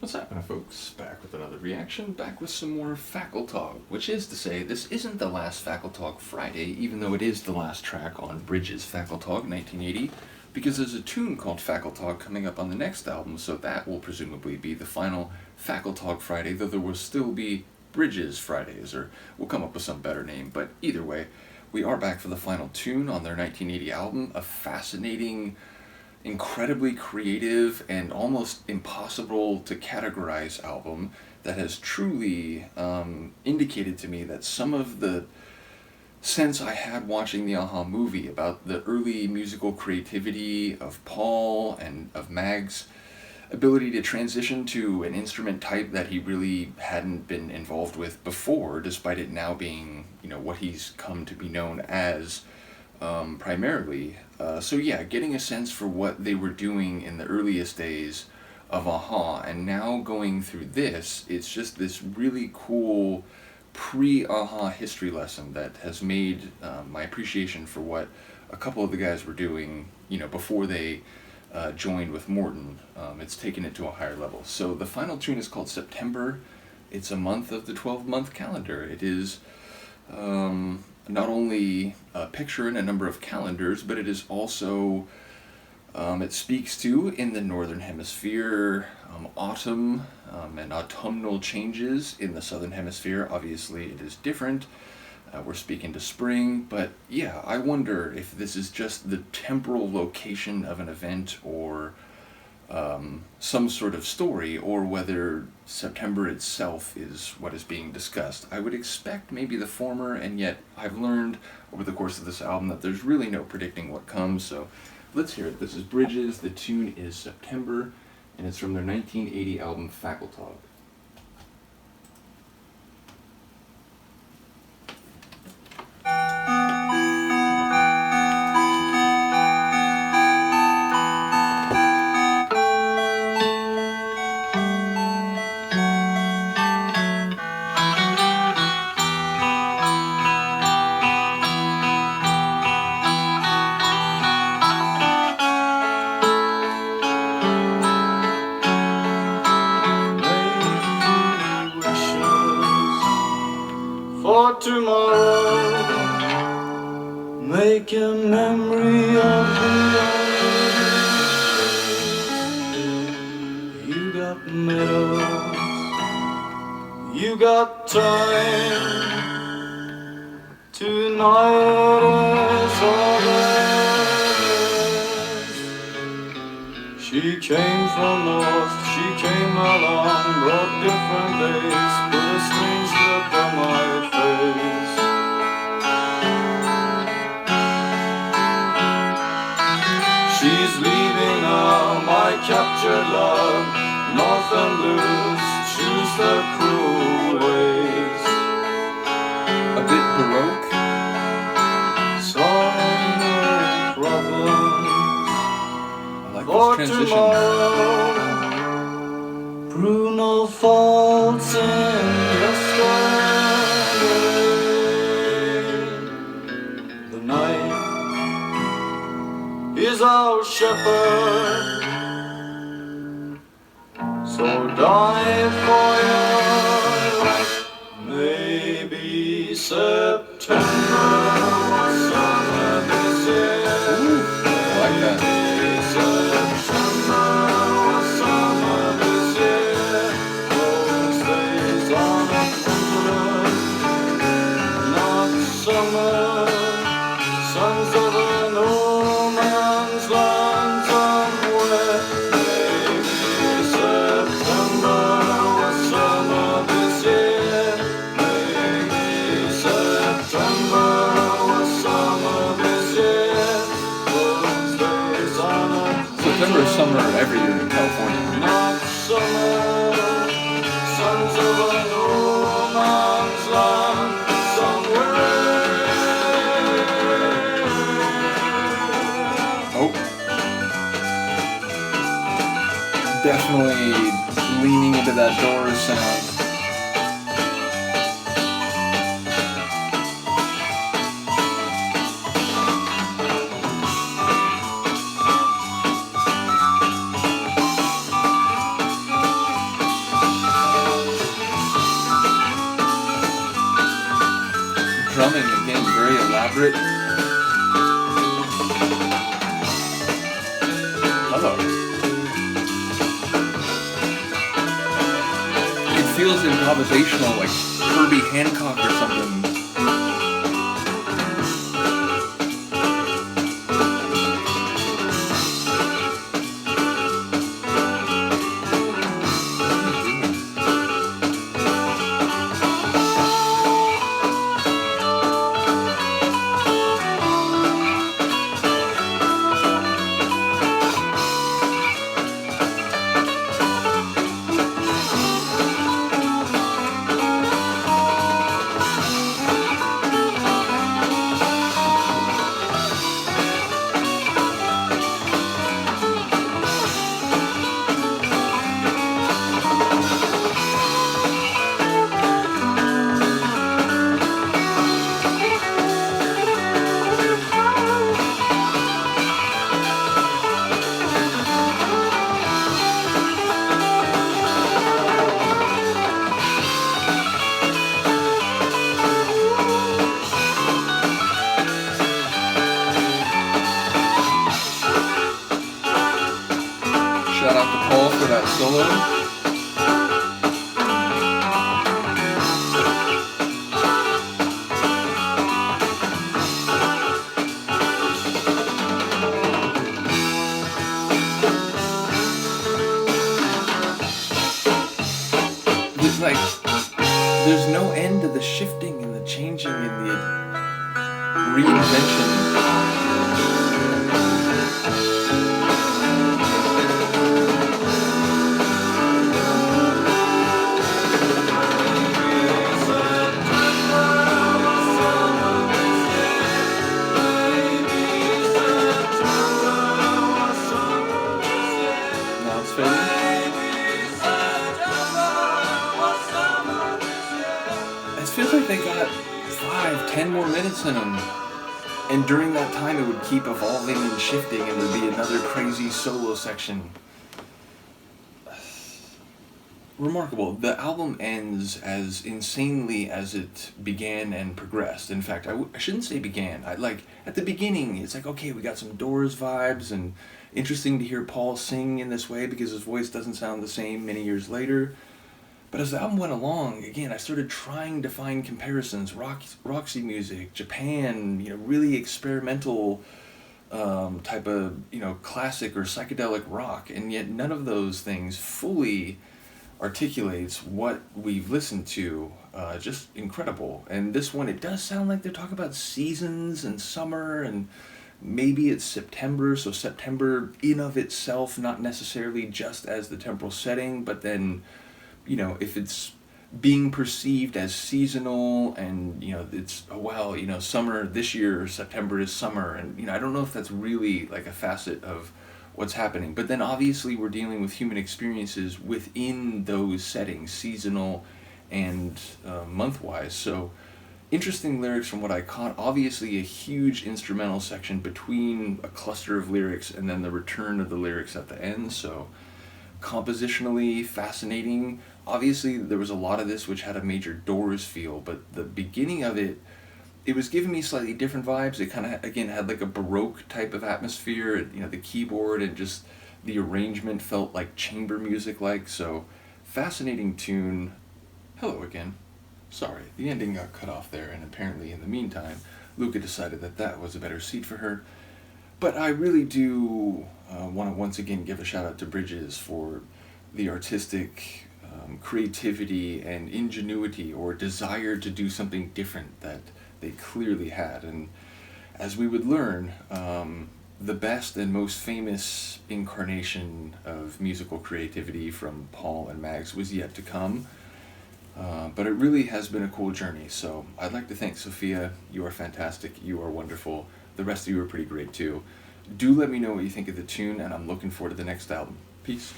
What's happening, folks? Back with another reaction, back with some more Fakkeltog, which is to say, this isn't the last Fakkeltog Friday, even though it is the last track on Bridges' Fakkeltog 1980, because there's a tune called Fakkeltog coming up on the next album, so that will presumably be the final Fakkeltog Friday, though there will still be Bridges Fridays, or we'll come up with some better name, but either way, we are back for the final tune on their 1980 album, a fascinating, incredibly creative and almost impossible to categorize album that has truly indicated to me that some of the sense I had watching the a-ha movie about the early musical creativity of Paul and of Mag's ability to transition to an instrument type that he really hadn't been involved with before, despite it now being, what he's come to be known as primarily. So yeah, getting a sense for what they were doing in the earliest days of a-ha, and now going through this, it's just this really cool pre-a-ha history lesson that has made my appreciation for what a couple of the guys were doing, before they joined with Morten. It's taken it to a higher level. So the final tune is called September. It's a month of the 12-month calendar. It is not only a picture in a number of calendars, but it is also, it speaks to, in the Northern Hemisphere, autumn and autumnal changes. In the Southern Hemisphere, obviously, it is different. We're speaking to spring, but yeah, I wonder if this is just the temporal location of an event or some sort of story, or whether September itself is what is being discussed. I would expect maybe the former, and yet I've learned over the course of this album that there's really no predicting what comes, so let's hear it. This is Bridges, the tune is September, and it's from their 1980 album Fakkeltog. For tomorrow, make a memory of the old days. You got meadows, you got time. Tonight is all there is. She came from north, she came along, brought different days, put a strange look on my face. She's leaving now, my captured love, northern blues, choose the cruel ways. A bit Baroque. Some problems. I like For this transition. tomorrow, prove no faults in yesterday. The night is our shepherd, so die for your life. Maybe September or summer this year. I like that. September or summer this year. Those days are not winter, not summer. Sons of a no man's land somewhere. Maybe September or summer this year. Maybe September or summer this year. Those days are not September is summer every year in California. not summer. Sons of a no man's land somewhere. Oh. Definitely leaning into that Doors sound. drumming, again, very elaborate. Hello. It feels improvisational, like Herbie Hancock or something. Shout out to Paul for that solo. It's like there's no end to the shifting and the changing and the reinvention. It feels like they got 5-10 more minutes in them, and during that time it would keep evolving and shifting, and there'd be another crazy solo section. Remarkable. The album ends as insanely as it began and progressed. In fact, I shouldn't say began. At the beginning, it's like, okay, we got some Doors vibes, and interesting to hear Paul sing in this way because his voice doesn't sound the same many years later. But as the album went along, again, I started trying to find comparisons. Roxy music, Japan, really experimental type of, classic or psychedelic rock. And yet none of those things fully articulates what we've listened to. Just incredible. And this one, it does sound like they're talking about seasons and summer, and maybe it's September, so September in of itself, not necessarily just as the temporal setting, but then, if it's being perceived as seasonal and, it's, summer this year, September is summer, and, I don't know if that's really like a facet of what's happening. But then obviously we're dealing with human experiences within those settings, seasonal and month-wise. So interesting lyrics from what I caught. Obviously a huge instrumental section between a cluster of lyrics and then the return of the lyrics at the end. So compositionally fascinating. Obviously there was a lot of this which had a major Doors feel, but the beginning of it was giving me slightly different vibes. It kind of, again, had like a Baroque type of atmosphere. The keyboard and just the arrangement felt like chamber music-like. So fascinating tune. Hello again. Sorry, the ending got cut off there, and apparently in the meantime, Luca decided that was a better seat for her. But I really do want to once again give a shout out to Bridges for the artistic creativity and ingenuity or desire to do something different that they clearly had. And as we would learn, the best and most famous incarnation of musical creativity from Paul and Mags was yet to come. But it really has been a cool journey. So I'd like to thank Sophia. You are fantastic. You are wonderful. The rest of you are pretty great too. Do let me know what you think of the tune, and I'm looking forward to the next album. Peace.